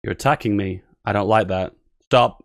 You're attacking me. I don't like that. Stop.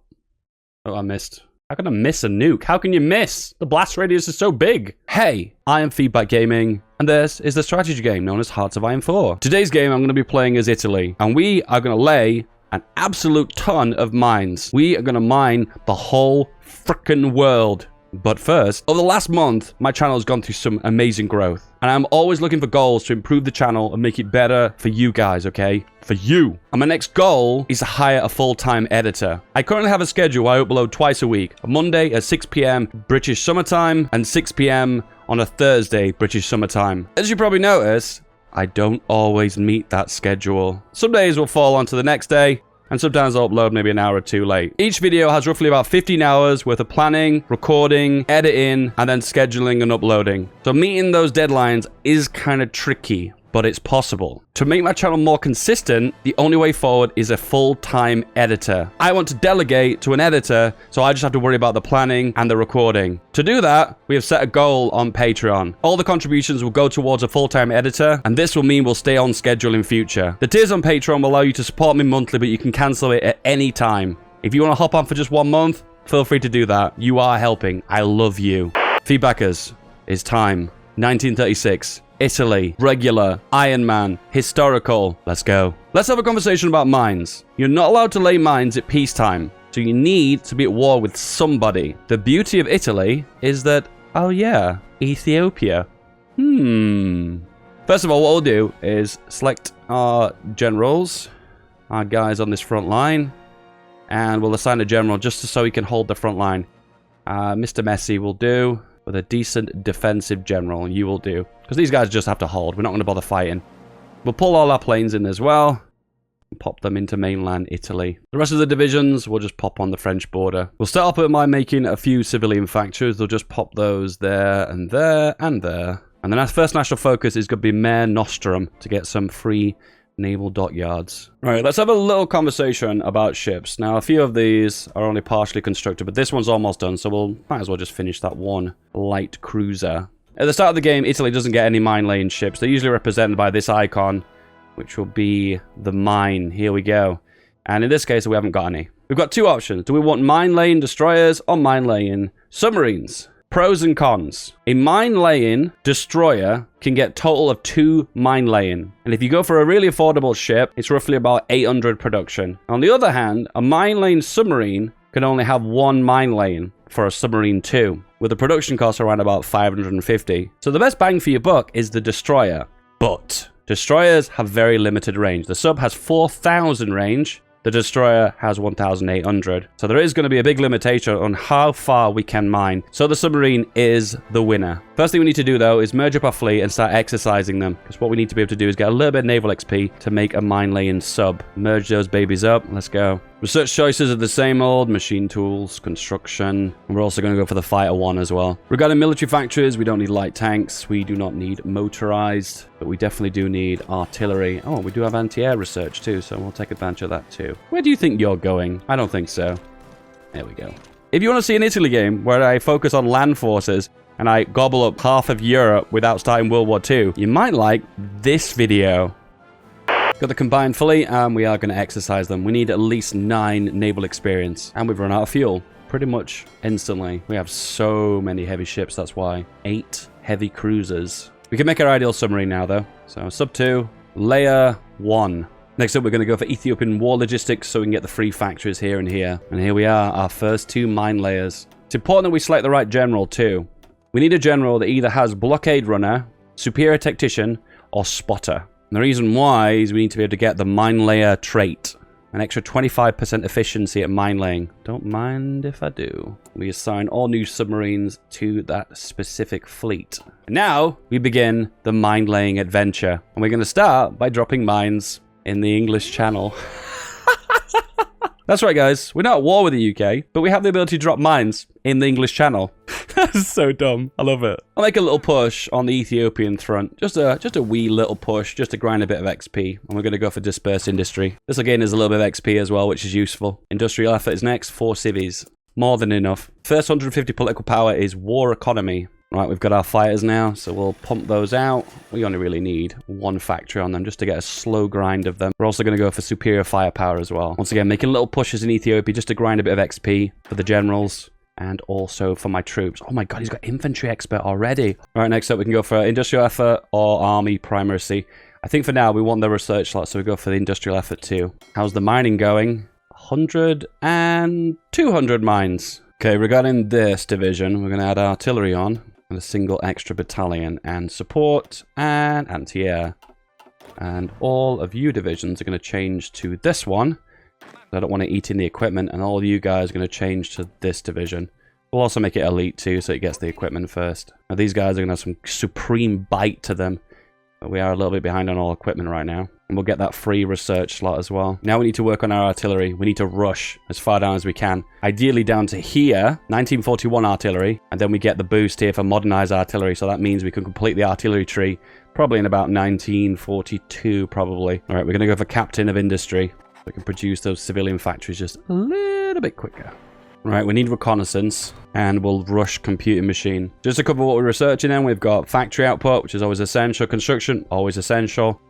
Oh, I missed. How can I miss a nuke? How can you miss? The blast radius is so big. Hey, I am FeedBackGaming, and this is the strategy game known as Hearts of Iron 4. Today's game, I'm going to be playing as Italy, and we are going to lay an absolute ton of mines. We are going to mine the whole frickin' world. But first, over the last month, my channel has gone through some amazing growth. And I'm always looking for goals to improve the channel and make it better for you guys, okay? For you. And my next goal is to hire a full-time editor. I currently have a schedule where I upload twice a week. A Monday at 6 p.m. British summertime and 6 p.m. on a Thursday British summertime. As you probably notice, I don't always meet that schedule. Some days will fall onto the next day, and sometimes I'll upload maybe an hour or two late. Each video has roughly about 15 hours worth of planning, recording, editing, and then scheduling and uploading. So meeting those deadlines is kind of tricky, but it's possible. To make my channel more consistent, the only way forward is a full-time editor. I want to delegate to an editor, so I just have to worry about the planning and the recording. To do that, we have set a goal on Patreon. All the contributions will go towards a full-time editor, and this will mean we'll stay on schedule in future. The tiers on Patreon will allow you to support me monthly, but you can cancel it at any time. If you want to hop on for just 1 month, feel free to do that. You are helping. I love you. Feedbackers, it's time. 1936. Italy, regular, Iron Man, historical. Let's go. Let's have a conversation about mines. You're not allowed to lay mines at peacetime, so you need to be at war with somebody. The beauty of Italy is that, oh yeah, Ethiopia. First of all, what we'll do is select our generals, our guys on this front line, and we'll assign a general just so he can hold the front line. Mr. Messi will do. With a decent defensive general, you will do. Because these guys just have to hold. We're not going to bother fighting. We'll pull all our planes in as well. And pop them into mainland Italy. The rest of the divisions, we'll just pop on the French border. We'll start off by making a few civilian factories. They'll just pop those there and there and there. And then our first national focus is going to be Mare Nostrum to get some free naval dockyards. Right, let's have a little conversation about ships. Now, a few of these are only partially constructed, but this one's almost done, so we'll might as well just finish that one light cruiser. At the start of the game, Italy doesn't get any mine-laying ships. They're usually represented by this icon, which will be the mine. Here we go. And in this case, we haven't got any. We've got two options. Do we want mine-laying destroyers or mine-laying submarines? Pros and cons. A mine-laying destroyer can get total of 2 mine-laying. And if you go for a really affordable ship, it's roughly about 800 production. On the other hand, a mine-laying submarine can only have 1 mine-laying for a submarine 2, with the production cost around about 550. So the best bang for your buck is the destroyer. But destroyers have very limited range. The sub has 4,000 range. The destroyer has 1,800. So there is going to be a big limitation on how far we can mine. So the submarine is the winner. First thing we need to do, though, is merge up our fleet and start exercising them. Because what we need to be able to do is get a little bit of naval XP to make a mine-laying sub. Merge those babies up. Let's go. Research choices are the same old. Machine tools, construction. And we're also going to go for the fighter one as well. Regarding military factories, we don't need light tanks. We do not need motorized. But we definitely do need artillery. Oh, we do have anti-air research too, so we'll take advantage of that too. Where do you think you're going? I don't think so. There we go. If you want to see an Italy game where I focus on land forces and I gobble up half of Europe without starting World War II, you might like this video. Got the combined fleet, and we are going to exercise them. We need at least 9 naval experience, and we've run out of fuel pretty much instantly. We have so many heavy ships, that's why. 8 heavy cruisers. We can make our ideal submarine now, though. So, sub 2, layer 1. Next up, we're going to go for Ethiopian war logistics, so we can get the free factories here and here. And here we are, our first 2 mine layers. It's important that we select the right general, too. We need a general that either has blockade runner, superior tactician, or spotter. And the reason why is we need to be able to get the mine layer trait. An extra 25% efficiency at mine laying. Don't mind if I do. We assign all new submarines to that specific fleet. And now we begin the mine laying adventure. And we're going to start by dropping mines in the English Channel. That's right, guys. We're not at war with the UK, but we have the ability to drop mines in the English Channel. That's so dumb. I love it. I'll make a little push on the Ethiopian front. Just a wee little push, just to grind a bit of XP. And we're going to go for dispersed industry. This again is a little bit of XP as well, which is useful. Industrial effort is next. 4 civies. More than enough. First 150 political power is war economy. Right, we've got our fighters now, so we'll pump those out. We only really need one factory on them just to get a slow grind of them. We're also going to go for superior firepower as well. Once again, making little pushes in Ethiopia just to grind a bit of XP for the generals and also for my troops. Oh my god, he's got infantry expert already. All right, next up we can go for industrial effort or army primacy. I think for now we want the research slot, so we go for the industrial effort too. How's the mining going? 100 and 200 mines. Okay, regarding this division, we're going to add artillery on. And a single extra battalion and support and anti-air. And all of you divisions are going to change to this one. I don't want to eat in the equipment, and all of you guys are going to change to this division. We'll also make it elite too, so it gets the equipment first. Now these guys are going to have some supreme bite to them. But we are a little bit behind on all equipment right now. And we'll get that free research slot as well. Now we need to work on our artillery. We need to rush as far down as we can. Ideally down to here, 1941 artillery. And then we get the boost here for modernized artillery. So that means we can complete the artillery tree probably in about 1942 probably. All right, we're going to go for captain of industry. We can produce those civilian factories just a little bit quicker. Right, we need reconnaissance, and we'll rush computing machine. Just to cover what we're researching in, we've got factory output, which is always essential. Construction, always essential.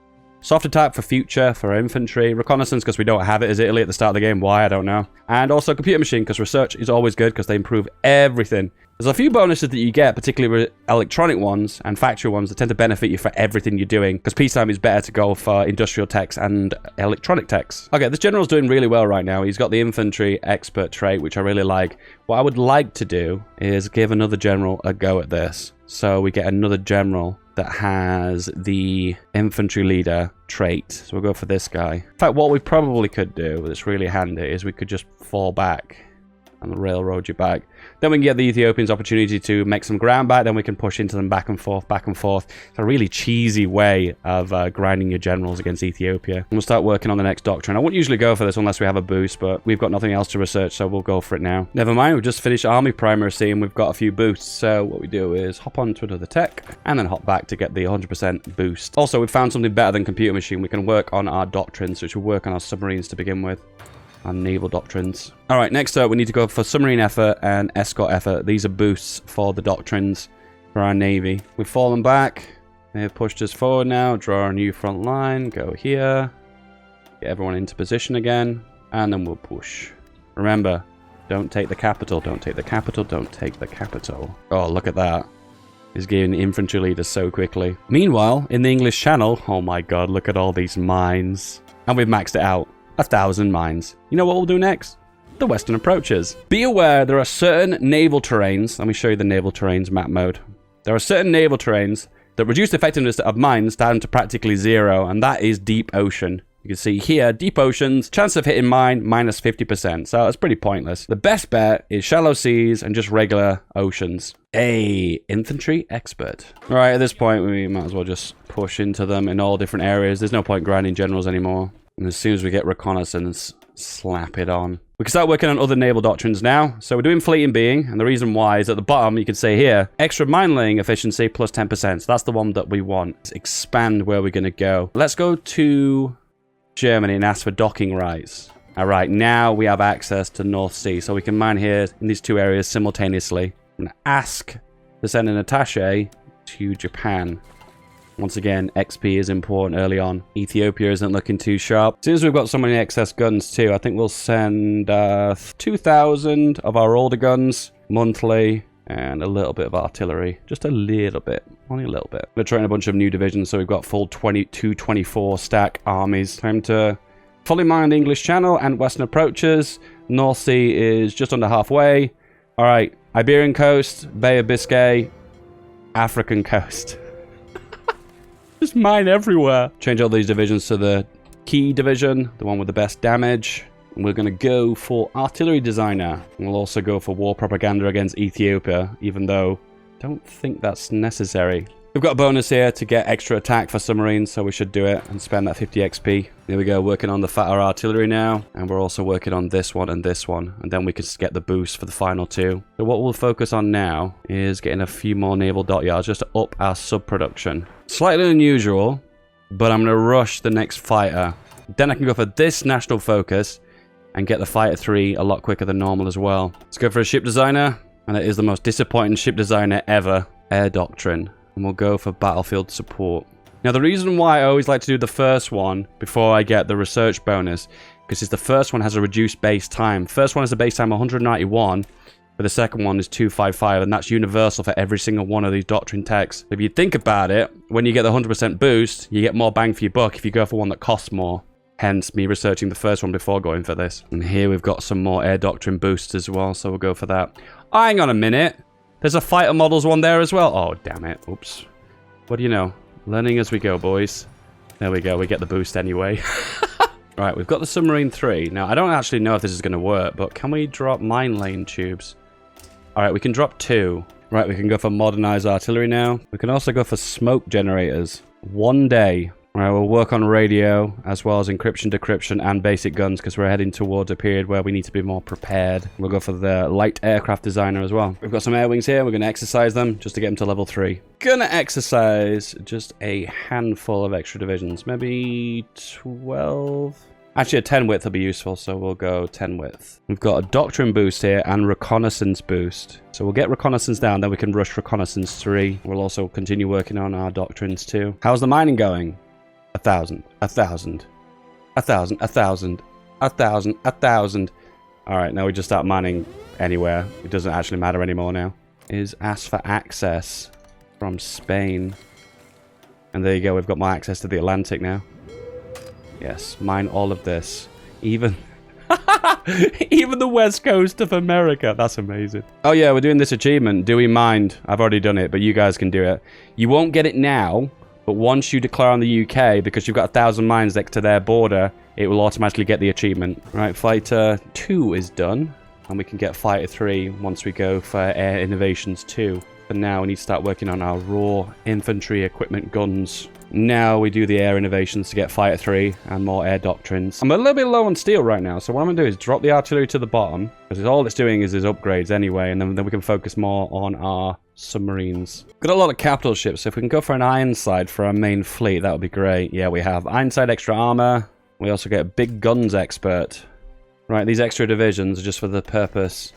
Soft attack for future, for infantry. Reconnaissance, because we don't have it as Italy at the start of the game. Why, I don't know. And also computer machine, because research is always good, because they improve everything. There's a few bonuses that you get, particularly with electronic ones and factory ones, that tend to benefit you for everything you're doing, because peacetime is better to go for industrial techs and electronic techs. Okay, this general's doing really well right now. He's got the infantry expert trait, which I really like. What I would like to do is give another general a go at this. So we get another general that has the infantry leader trait. So we'll go for this guy. In fact, what we probably could do that's really handy is we could just fall back and railroad you back. Then we can get the Ethiopians opportunity to make some ground back. Then we can push into them back and forth, back and forth. It's a really cheesy way of grinding your generals against Ethiopia. And we'll start working on the next doctrine. I wouldn't usually go for this unless we have a boost, but we've got nothing else to research, so we'll go for it now. Never mind, we've just finished army primacy and we've got a few boosts. So what we do is hop on to another tech and then hop back to get the 100% boost. Also, we've found something better than computer machine. We can work on our doctrines, which will work on our submarines to begin with. And naval doctrines. All right, next up, we need to go for submarine effort and escort effort. These are boosts for the doctrines for our navy. We've fallen back. They've pushed us forward now. Draw a new front line. Go here. Get everyone into position again. And then we'll push. Remember, don't take the capital. Don't take the capital. Don't take the capital. Oh, look at that. He's giving the infantry leaders so quickly. Meanwhile, in the English Channel, oh my god, look at all these mines. And we've maxed it out. 1,000 mines. You know what we'll do next? The western approaches. Be aware there are certain naval terrains. Let me show you the naval terrains map mode. There are certain naval terrains that reduce the effectiveness of mines down to practically zero, and that is deep ocean. You can see here, deep oceans, chance of hitting mine, minus 50%. So it's pretty pointless. The best bet is shallow seas and just regular oceans. Hey, infantry expert. All right, at this point, we might as well just push into them in all different areas. There's no point grinding generals anymore. And as soon as we get reconnaissance, slap it on. We can start working on other naval doctrines now. So we're doing fleet and being, and the reason why is at the bottom, you can say here, extra minelaying efficiency plus 10%. So that's the one that we want. Let's expand where we're going to go. Let's go to Germany and ask for docking rights. All right, now we have access to North Sea. So we can mine here in these two areas simultaneously. I'm going to ask to send an attaché to Japan. Once again, XP is important early on. Ethiopia isn't looking too sharp. As soon as we've got so many excess guns too, I think we'll send 2,000 of our older guns monthly and a little bit of artillery. Just a little bit. Only a little bit. We're trying a bunch of new divisions, so we've got full 24 stack armies. Time to fully mine the English Channel and western approaches. North Sea is just under halfway. All right, Iberian coast, Bay of Biscay, African coast. Just mine everywhere. Change all these divisions to the key division, the one with the best damage. And we're going to go for artillery designer. And we'll also go for war propaganda against Ethiopia, even though I don't think that's necessary. We've got a bonus here to get extra attack for submarines, so we should do it and spend that 50 XP. There we go, working on the fatter artillery now. And we're also working on this one and this one. And then we can get the boost for the final two. So what we'll focus on now is getting a few more naval dockyards just to up our sub-production. Slightly unusual, but I'm going to rush the next fighter. Then I can go for this national focus and get the fighter 3 a lot quicker than normal as well. Let's go for a ship designer. And it is the most disappointing ship designer ever. air doctrine. And we'll go for battlefield support. Now, the reason why I always like to do the first one before I get the research bonus, because the first one has a reduced base time. First one is a base time 191, but the second one is 255, and that's universal for every single one of these doctrine techs. If you think about it, when you get the 100% boost, you get more bang for your buck if you go for one that costs more. Hence, me researching the first one before going for this. And here we've got some more air doctrine boosts as well, so we'll go for that. Oh, hang on a minute. There's a fighter models one there as well. Oh, damn it. Oops. What do you know? Learning as we go, boys. There we go. We get the boost anyway. Right, we've got the submarine 3. Now, I don't actually know if this is going to work, but can we drop mine lane tubes? All right, we can drop 2. Right, we can go for modernized artillery now. We can also go for smoke generators. 1 day. All right, we'll work on radio as well as encryption, decryption, and basic guns because we're heading towards a period where we need to be more prepared. We'll go for the light aircraft designer as well. We've got some air wings here. We're going to exercise them just to get them to level 3. Gonna exercise just a handful of extra divisions. Maybe 12... Actually, a 10 width will be useful, so we'll go 10 width. We've got a doctrine boost here and reconnaissance boost. So we'll get reconnaissance down, then we can rush reconnaissance 3. We'll also continue working on our doctrines too. How's the mining going? 1,000, 1,000, 1,000, 1,000, 1,000, 1,000. All right, now we just start mining anywhere. It doesn't actually matter anymore now. Is ask for access from Spain. And there you go, we've got more access to the Atlantic now. Yes, mine all of this. Even even the west coast of America. That's amazing. Oh yeah, we're doing this achievement. Do we mind? I've already done it, but you guys can do it. You won't get it now, but once you declare on the UK, because you've got 1,000 mines next to their border, it will automatically get the achievement. Right, Fighter 2 is done. And we can get Fighter 3 once we go for Air Innovations 2. But now we need to start working on our raw infantry equipment guns. Now we do the air innovations to get Fighter 3 and more air doctrines. I'm a little bit low on steel right now, so what I'm going to do is drop the artillery to the bottom, because all it's doing is upgrades anyway, and then we can focus more on our submarines. Got a lot of capital ships, so if we can go for an Ironside for our main fleet, that would be great. Yeah, we have Ironside extra armor. We also get a big guns expert. Right, these extra divisions are just for the purpose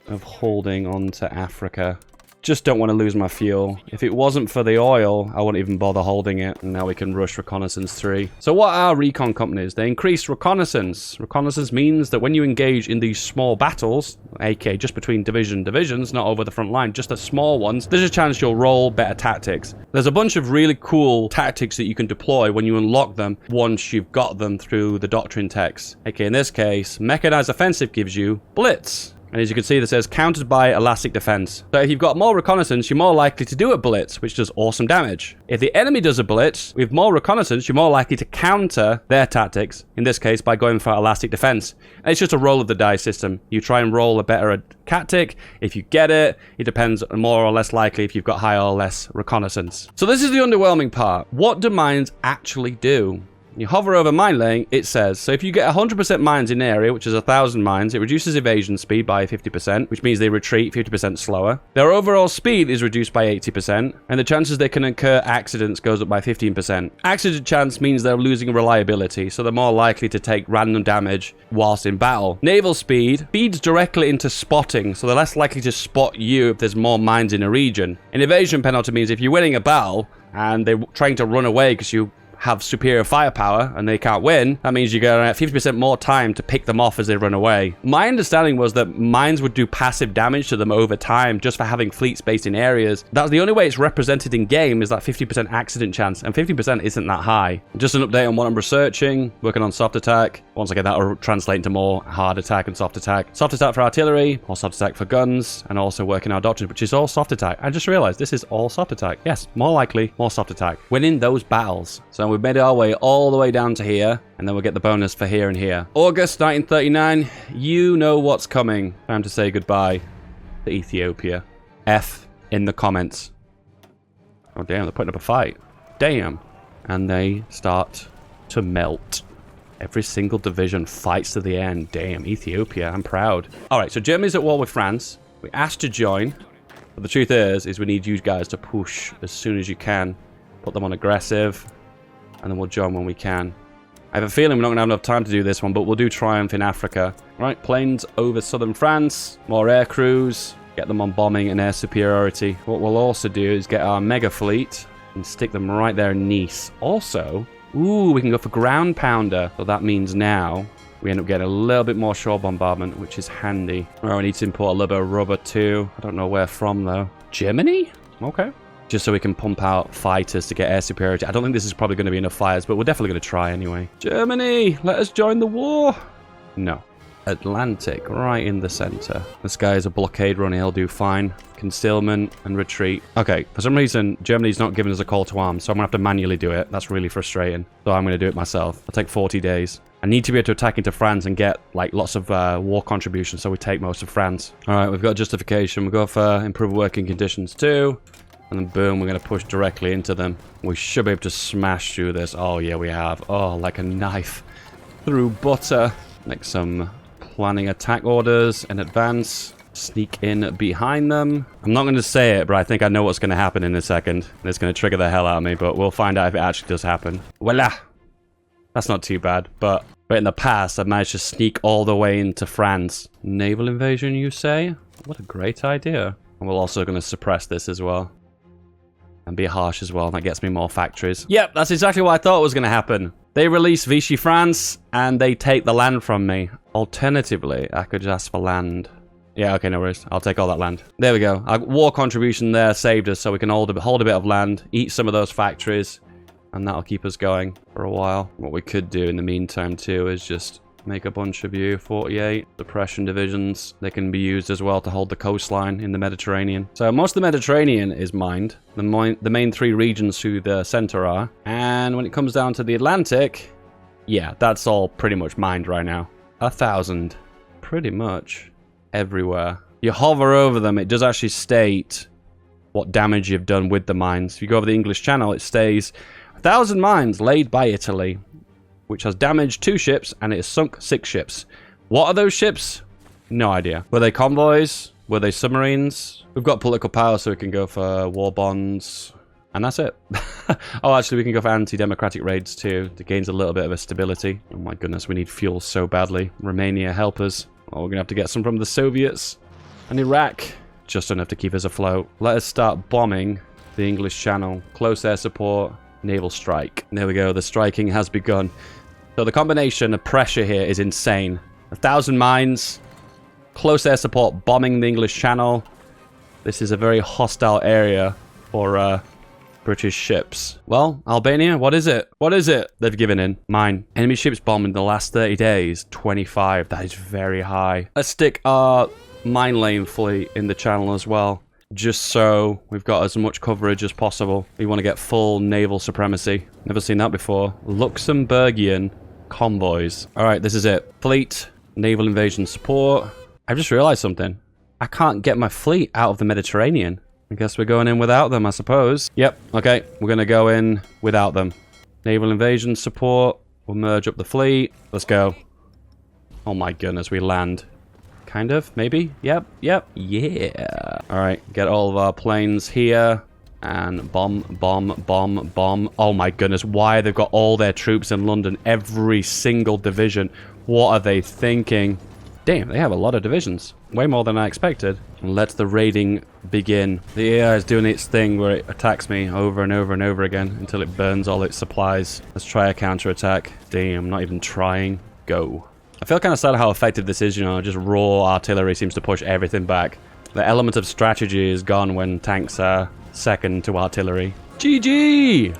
of holding on to Africa. Just don't want to lose my fuel. If it wasn't for the oil, I wouldn't even bother holding it. And now we can rush Reconnaissance 3. So what are recon companies? They increase reconnaissance. Reconnaissance means that when you engage in these small battles, aka just between divisions, not over the front line, just the small ones, there's a chance you'll roll better tactics. There's a bunch of really cool tactics that you can deploy when you unlock them once you've got them through the doctrine text. Okay, in this case, mechanized offensive gives you blitz. And as you can see, this says countered by elastic defense. So if you've got more reconnaissance, you're more likely to do a blitz, which does awesome damage. If the enemy does a blitz, with more reconnaissance, you're more likely to counter their tactics, in this case by going for elastic defense. And it's just a roll of the die system. You try and roll a better tactic. If you get it, it depends more or less likely if you've got higher or less reconnaissance. So this is the underwhelming part. What do mines actually do? You hover over mine laying, it says, so if you get 100% mines in an area, which is 1,000 mines, it reduces evasion speed by 50%, which means they retreat 50% slower. Their overall speed is reduced by 80%, and the chances they can incur accidents goes up by 15%. Accident chance means they're losing reliability, so they're more likely to take random damage whilst in battle. Naval speed feeds directly into spotting, so they're less likely to spot you if there's more mines in a region. An evasion penalty means if you're winning a battle, and they're trying to run away because you have superior firepower and they can't win, that means you get 50% more time to pick them off as they run away. My understanding was that mines would do passive damage to them over time just for having fleets based in areas. That's the only way it's represented in game, is that 50% accident chance, and 50% isn't that high. Just an update on what I'm researching, working on soft attack. Once again, that'll translate into more hard attack and soft attack. Soft attack for artillery, or soft attack for guns, and also working our doctrine, which is all soft attack. I just realized this is all soft attack. Yes, more likely, more soft attack. Winning those battles. So we've made our way all the way down to here, and then we'll get the bonus for here and here. August 1939, you know what's coming. Time to say goodbye to Ethiopia. F in the comments. Oh damn, they're putting up a fight. Damn. And they start to melt. Every single division fights to the end. Damn, Ethiopia, I'm proud. Alright, so Germany's at war with France. We asked to join, but the truth is we need you guys to push as soon as you can. Put them on aggressive, and then we'll join when we can. I have a feeling we're not going to have enough time to do this one, but we'll do Triumph in Africa. Right, planes over southern France. More air crews. Get them on bombing and air superiority. What we'll also do is get our mega fleet and stick them right there in Nice. Also, ooh, we can go for ground pounder. So that means now we end up getting a little bit more shore bombardment, which is handy. Oh, we need to import a little bit of rubber too. I don't know where from though. Germany? Okay. Just so we can pump out fighters to get air superiority. I don't think this is probably going to be enough fighters, but we're definitely going to try anyway. Germany, let us join the war. No. Atlantic, right in the center. This guy is a blockade runner. He'll do fine. Concealment and retreat. Okay, for some reason, Germany's not giving us a call to arms, so I'm going to have to manually do it. That's really frustrating. So I'm going to do it myself. It'll take 40 days. I need to be able to attack into France and get, like, lots of war contributions, so we take most of France. All right, we've got justification. We'll go for improved working conditions too. And then boom, we're going to push directly into them. We should be able to smash through this. Oh, yeah, we have. Oh, like a knife through butter. Like some planning attack orders in advance. Sneak in behind them. I'm not going to say it, but I think I know what's going to happen in a second. And it's going to trigger the hell out of me, but we'll find out if it actually does happen. Voila! That's not too bad, but in the past, I've managed to sneak all the way into France. Naval invasion, you say? What a great idea. And we're also going to suppress this as well. And be harsh as well. That gets me more factories. Yep, that's exactly what I thought was going to happen. They release Vichy France, and they take the land from me. Alternatively, I could just ask for land. Yeah, okay, no worries. I'll take all that land. There we go. Our war contribution there saved us, so we can hold a bit of land, eat some of those factories, and that'll keep us going for a while. What we could do in the meantime, too, is just make a bunch of U-48 suppression divisions. They can be used as well to hold the coastline in the Mediterranean. So most of the Mediterranean is mined. The main three regions to the center are. And when it comes down to the Atlantic, yeah, that's all pretty much mined right now. 1,000. Pretty much everywhere. You hover over them, it does actually state what damage you've done with the mines. If you go over the English Channel, it states 1,000 mines laid by Italy, which has damaged 2 ships, and it has sunk 6 ships. What are those ships? No idea. Were they convoys? Were they submarines? We've got political power, so we can go for war bonds. And that's it. Oh, actually, we can go for anti-democratic raids, too. It gains a little bit of a stability. Oh, my goodness, we need fuel so badly. Romania, help us. Oh, we're going to have to get some from the Soviets. And Iraq. Just enough to keep us afloat. Let us start bombing the English Channel. Close air support. Naval strike. There we go. The striking has begun. So the combination of pressure here is insane. 1,000 mines, close air support bombing the English Channel. This is a very hostile area for British ships. Well, Albania, what is it? What is it? They've given in. Mine. Enemy ships bombed in the last 30 days. 25. That is very high. Let's stick our mine laying fleet in the channel as well. Just so we've got as much coverage as possible. We want to get full naval supremacy. Never seen that before. Luxembourgian convoys. Alright, this is it. Fleet, naval invasion support. I've just realized something. I can't get my fleet out of the Mediterranean. I guess we're going in without them, I suppose. Yep, okay. We're going to go in without them. Naval invasion support. We'll merge up the fleet. Let's go. Oh my goodness, we land. Kind of, maybe? Yep, yeah. Alright, get all of our planes here. And bomb, bomb, bomb, bomb. Oh my goodness, why they've got all their troops in London? Every single division. What are they thinking? Damn, they have a lot of divisions. Way more than I expected. Let the raiding begin. The AI is doing its thing where it attacks me over and over and over again until it burns all its supplies. Let's try a counterattack. Damn, not even trying. Go. I feel kind of sad how effective this is, you know, just raw artillery seems to push everything back. The element of strategy is gone when tanks are second to artillery. GG!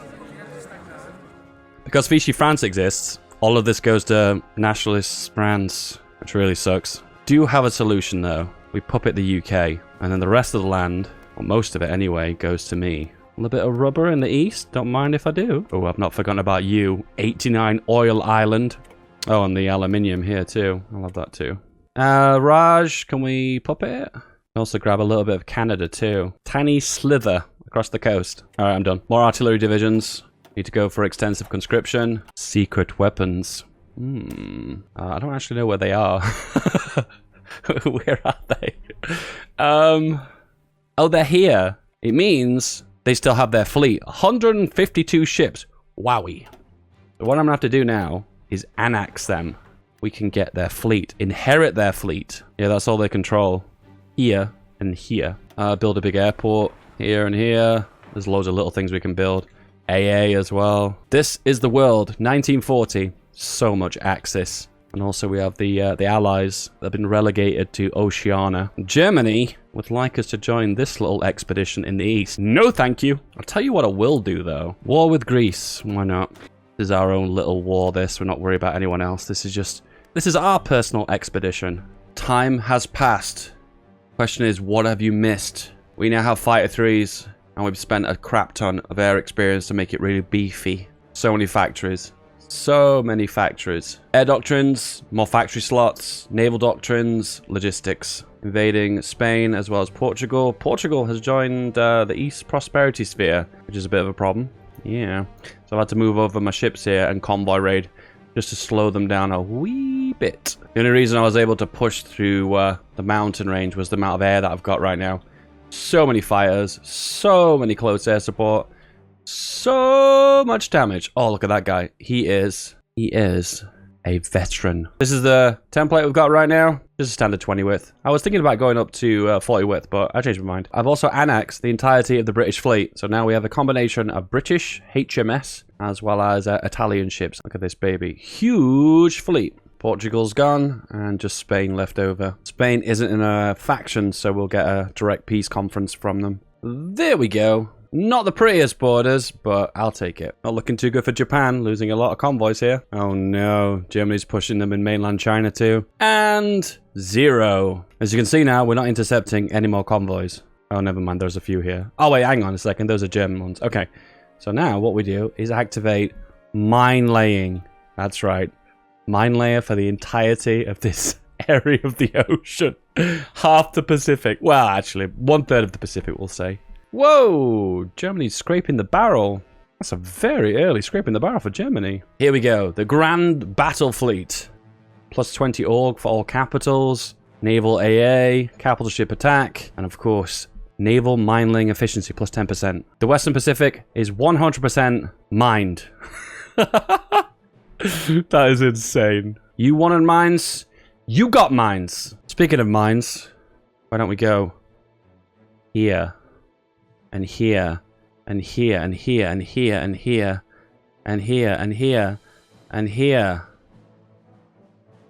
Because Vichy France exists, all of this goes to nationalist France, which really sucks. Do have a solution though. We puppet the UK, and then the rest of the land, or most of it anyway, goes to me. A little bit of rubber in the east, don't mind if I do. Oh, I've not forgotten about you. 89 Oil Island. Oh, and the aluminium here too. I love that too. Raj, can we puppet it? Also grab a little bit of Canada too. Tiny slither across the coast. Alright, I'm done. More artillery divisions. Need to go for extensive conscription. Secret weapons. I don't actually know where they are. Where are they? Oh, they're here. It means they still have their fleet. 152 ships. Wowie. So what I'm gonna have to do now is annex them. We can get their fleet. Inherit their fleet. Yeah, that's all they control. Here, and here. Build a big airport here and here. There's loads of little things we can build. AA as well. This is the world, 1940. So much Axis. And also we have the allies that have been relegated to Oceania. Germany would like us to join this little expedition in the east. No, thank you. I'll tell you what I will do, though. War with Greece. Why not? This is our own little war, this. We're not worried about anyone else. This is our personal expedition. Time has passed. Question is, what have you missed? We now have fighter 3s, and we've spent a crap ton of air experience to make it really beefy. So many factories. So many factories. Air doctrines, more factory slots, naval doctrines, logistics. Invading Spain as well as Portugal. Portugal has joined the East Prosperity Sphere, which is a bit of a problem. Yeah. So I've had to move over my ships here and convoy raid just to slow them down a wee bit. The only reason I was able to push through the mountain range was the amount of air that I've got right now. So many fighters, so many close air support. So much damage. Oh, look at that guy. He is a veteran. This is the template we've got right now. Just a standard 20 width. I was thinking about going up to 40 width, but I changed my mind. I've also annexed the entirety of the British fleet. So now we have a combination of British HMS as well as Italian ships. Look at this baby. Huge fleet. Portugal's gone and just Spain left over. Spain isn't in a faction, so we'll get a direct peace conference from them. There we go. Not the prettiest borders, but I'll take it. Not looking too good for Japan, losing a lot of convoys here. Oh no, Germany's pushing them in mainland China too. And 0. As you can see now, we're not intercepting any more convoys. Oh, never mind, there's a few here. Oh wait, hang on a second, those are German ones. Okay, so now what we do is activate mine laying. That's right, mine layer for the entirety of this area of the ocean. Half the Pacific. Well, actually, 1/3 of the Pacific, we'll say. Whoa! Germany's scraping the barrel. That's a very early scraping the barrel for Germany. Here we go. The Grand Battle Fleet. Plus 20 org for all capitals. Naval AA. Capital ship attack. And of course, naval minelaying efficiency plus 10%. The Western Pacific is 100% mined. That is insane. You wanted mines? You got mines. Speaking of mines, why don't we go here? And here, and here, and here, and here, and here, and here, and here, and here.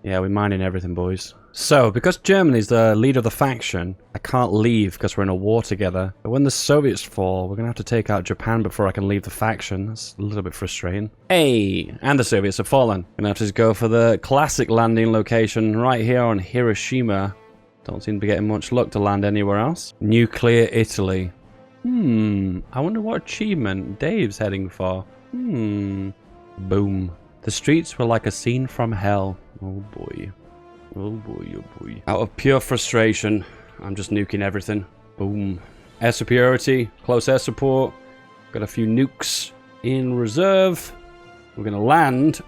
Yeah, we're mining everything, boys. So, because Germany's the leader of the faction, I can't leave because we're in a war together. But when the Soviets fall, we're going to have to take out Japan before I can leave the faction. That's a little bit frustrating. Hey, and the Soviets have fallen. Going to have to go for the classic landing location right here on Hiroshima. Don't seem to be getting much luck to land anywhere else. Nuclear Italy. I wonder what achievement Dave's heading for. Boom. The streets were like a scene from hell. Oh boy. Oh boy, oh boy. Out of pure frustration, I'm just nuking everything. Boom. Air superiority, close air support. Got a few nukes in reserve. We're going to land.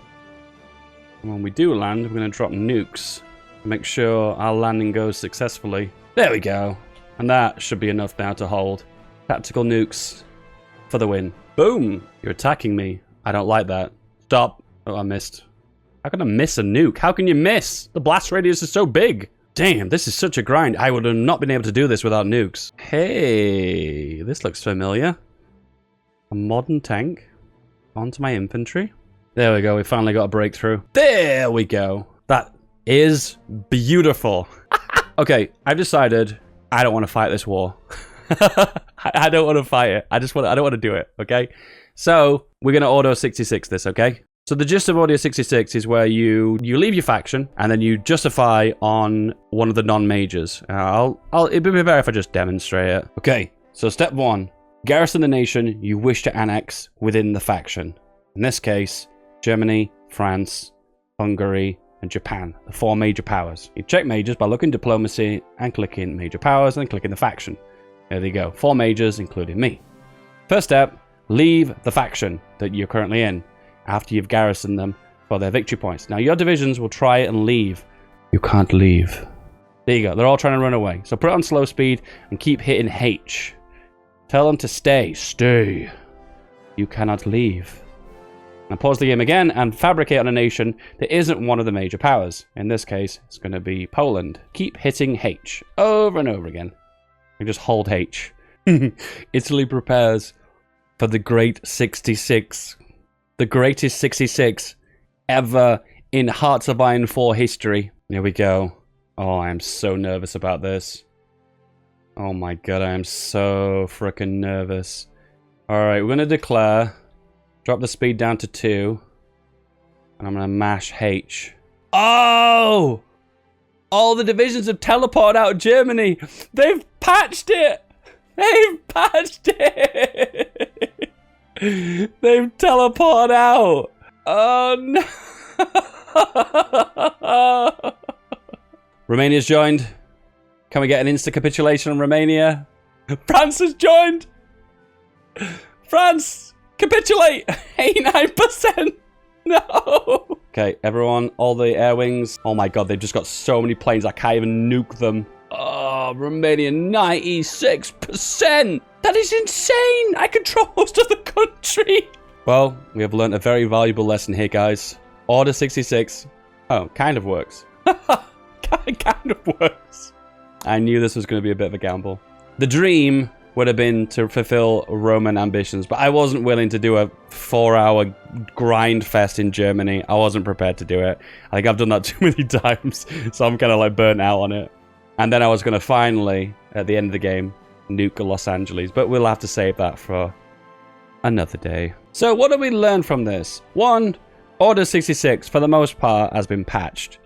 And when we do land, we're going to drop nukes. Make sure our landing goes successfully. There we go. And that should be enough now to hold. Tactical nukes for the win. Boom! You're attacking me. I don't like that. Stop. Oh, I missed. How can I miss a nuke? How can you miss? The blast radius is so big. Damn, this is such a grind. I would have not been able to do this without nukes. Hey, this looks familiar. A modern tank onto my infantry. There we go. We finally got a breakthrough. There we go. That is beautiful. Okay, I've decided I don't want to fight this war. I don't want to fight it. I don't want to do it, okay? So, we're going to Order 66 this, okay? So the gist of Order 66 is where you leave your faction, and then you justify on one of the non-majors. It'd be better if I just demonstrate it. Okay, so step 1. Garrison the nation you wish to annex within the faction. In this case, Germany, France, Hungary, and Japan, the 4 major powers. You check majors by looking diplomacy and clicking major powers and then clicking the faction. There you go. 4 majors, including me. First step, leave the faction that you're currently in after you've garrisoned them for their victory points. Now, your divisions will try and leave. You can't leave. There you go. They're all trying to run away. So put it on slow speed and keep hitting H. Tell them to stay. Stay. You cannot leave. Now pause the game again and fabricate on a nation that isn't one of the major powers. In this case, it's going to be Poland. Keep hitting H over and over again. And just hold H. Italy prepares for the Great 66. The greatest 66 ever in Hearts of Iron 4 history. Here we go. Oh, I am so nervous about this. Oh my god, I am so freaking nervous. Alright, we're going to declare. Drop the speed down to 2. And I'm going to mash H. Oh! All the divisions have teleported out of Germany. They've patched it. They've patched it. They've teleported out. Oh no. Romania's joined. Can we get an instant capitulation on Romania? France has joined. France, capitulate. 89%. No. Okay, everyone, all the air wings. Oh my god, they've just got so many planes, I can't even nuke them. Oh, Romania, 96%. That is insane. I control most of the country. Well, we have learned a very valuable lesson here, guys. Order 66. Oh, kind of works. kind of works. I knew this was going to be a bit of a gamble. The dream would have been to fulfill Roman ambitions, but I wasn't willing to do a 4-hour grind fest in Germany. I wasn't prepared to do it. I think I've done that too many times, so I'm kind of like burnt out on it. And then I was going to finally, at the end of the game, nuke Los Angeles, but we'll have to save that for another day. So what did we learn from this? 1, Order 66, for the most part, has been patched.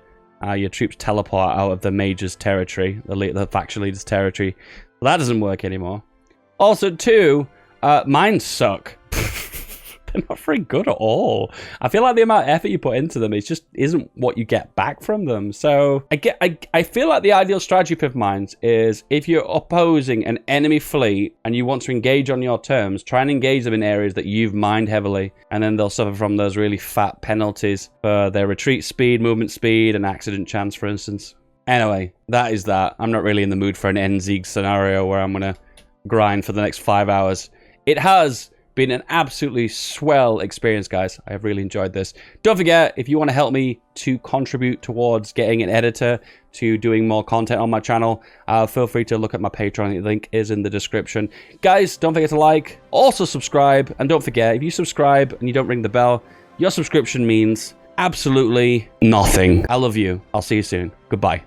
Your troops teleport out of the Major's territory, the faction leader's territory. Well, that doesn't work anymore. Also, 2, mines suck. They're not very good at all. I feel like the amount of effort you put into them just isn't what you get back from them. So I feel like the ideal strategy for mines is if you're opposing an enemy fleet and you want to engage on your terms, try and engage them in areas that you've mined heavily, and then they'll suffer from those really fat penalties for their retreat speed, movement speed, and accident chance, for instance. Anyway, that is that. I'm not really in the mood for an N-Zieg scenario where I'm going to grind for the next 5 hours. It has been an absolutely swell experience, guys. I have really enjoyed this. Don't forget, if you want to help me to contribute towards getting an editor to doing more content on my channel, feel free to look at my Patreon. The link is in the description. Guys, don't forget to like, also subscribe, and don't forget, if you subscribe and you don't ring the bell, your subscription means absolutely nothing. I love you. I'll see you soon. Goodbye.